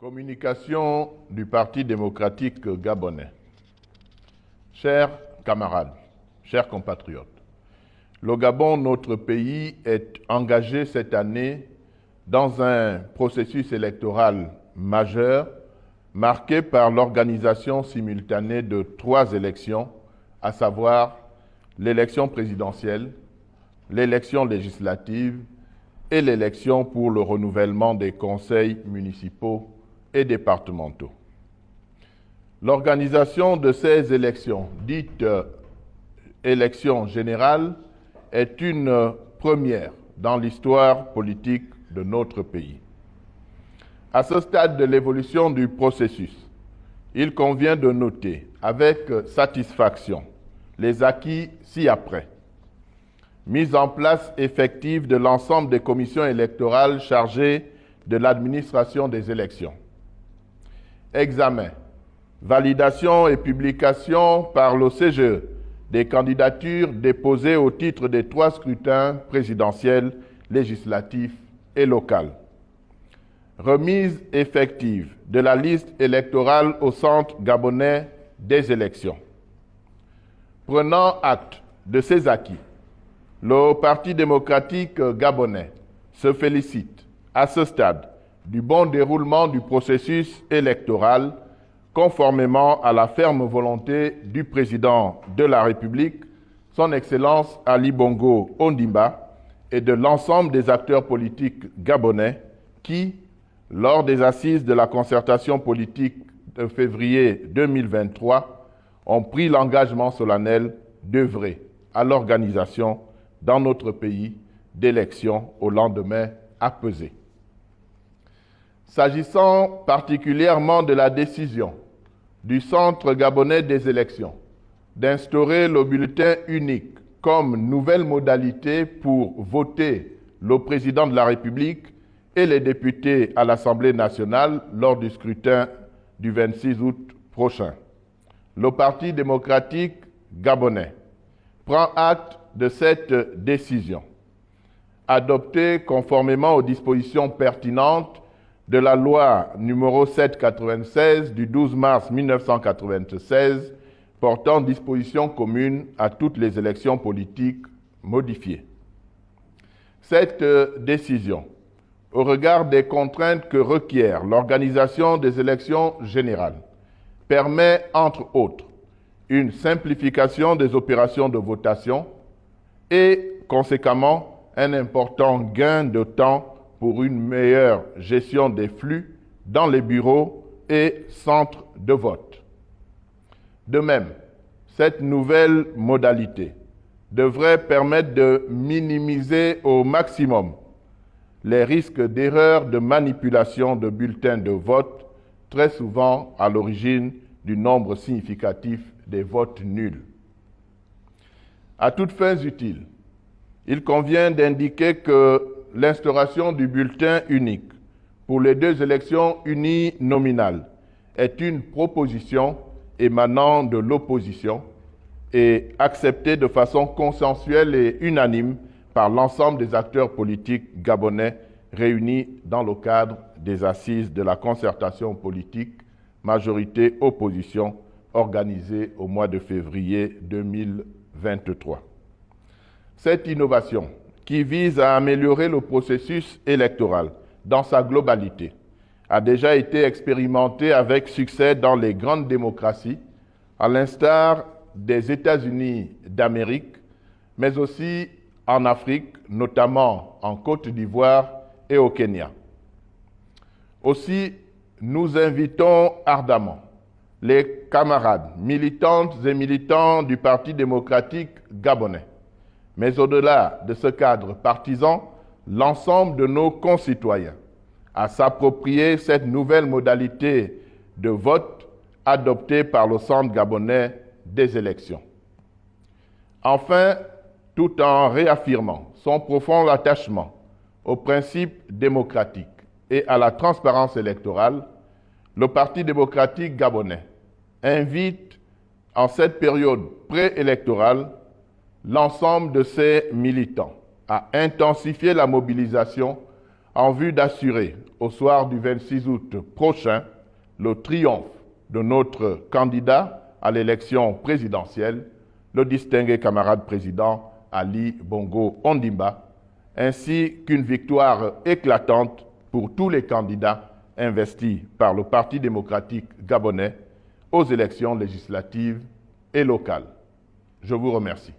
Communication du Parti démocratique gabonais. Chers camarades, chers compatriotes, le Gabon, notre pays, est engagé cette année dans un processus électoral majeur marqué par l'organisation simultanée de 3 élections, à savoir l'élection présidentielle, l'élection législative et l'élection pour le renouvellement des conseils municipaux et départementaux. L'organisation de ces élections, dites élections générales, est une première dans l'histoire politique de notre pays. À ce stade de l'évolution du processus, il convient de noter avec satisfaction les acquis ci-après. Mise en place effective de l'ensemble des commissions électorales chargées de l'administration des élections. Examen, validation et publication par le CGE des candidatures déposées au titre des 3 scrutins présidentiels, législatifs et locaux. Remise effective de la liste électorale au Centre gabonais des élections. Prenant acte de ces acquis, le Parti démocratique gabonais se félicite à ce stade du bon déroulement du processus électoral conformément à la ferme volonté du président de la République, son Excellence Ali Bongo Ondimba, et de l'ensemble des acteurs politiques gabonais qui, lors des assises de la concertation politique de février 2023, ont pris l'engagement solennel d'œuvrer à l'organisation dans notre pays d'élections au lendemain apaisé. S'agissant particulièrement de la décision du Centre gabonais des élections d'instaurer le bulletin unique comme nouvelle modalité pour voter le président de la République et les députés à l'Assemblée nationale lors du scrutin du 26 août prochain. Le Parti démocratique gabonais prend acte de cette décision, adoptée conformément aux dispositions pertinentes de la loi numéro 796 du 12 mars 1996 portant dispositions communes à toutes les élections politiques modifiées. Cette décision, au regard des contraintes que requiert l'organisation des élections générales, permet, entre autres, une simplification des opérations de votation et, conséquemment, un important gain de temps pour une meilleure gestion des flux dans les bureaux et centres de vote. De même, cette nouvelle modalité devrait permettre de minimiser au maximum les risques d'erreurs de manipulation de bulletins de vote, très souvent à l'origine du nombre significatif des votes nuls. À toutes fins utiles, il convient d'indiquer que l'instauration du bulletin unique pour les 2 élections uninominales est une proposition émanant de l'opposition et acceptée de façon consensuelle et unanime par l'ensemble des acteurs politiques gabonais réunis dans le cadre des assises de la concertation politique majorité-opposition organisées au mois de février 2023. Cette innovation, qui vise à améliorer le processus électoral dans sa globalité, a déjà été expérimentée avec succès dans les grandes démocraties, à l'instar des États-Unis d'Amérique, mais aussi en Afrique, notamment en Côte d'Ivoire et au Kenya. Aussi, nous invitons ardemment les camarades militantes et militants du Parti démocratique gabonais, mais au-delà de ce cadre partisan, l'ensemble de nos concitoyens à s'approprier cette nouvelle modalité de vote adoptée par le Centre gabonais des élections. Enfin, tout en réaffirmant son profond attachement aux principes démocratiques et à la transparence électorale, le Parti démocratique gabonais invite en cette période préélectorale l'ensemble de ses militants à intensifier la mobilisation en vue d'assurer au soir du 26 août prochain le triomphe de notre candidat à l'élection présidentielle, le distingué camarade président Ali Bongo Ondimba, ainsi qu'une victoire éclatante pour tous les candidats investis par le Parti démocratique gabonais aux élections législatives et locales. Je vous remercie.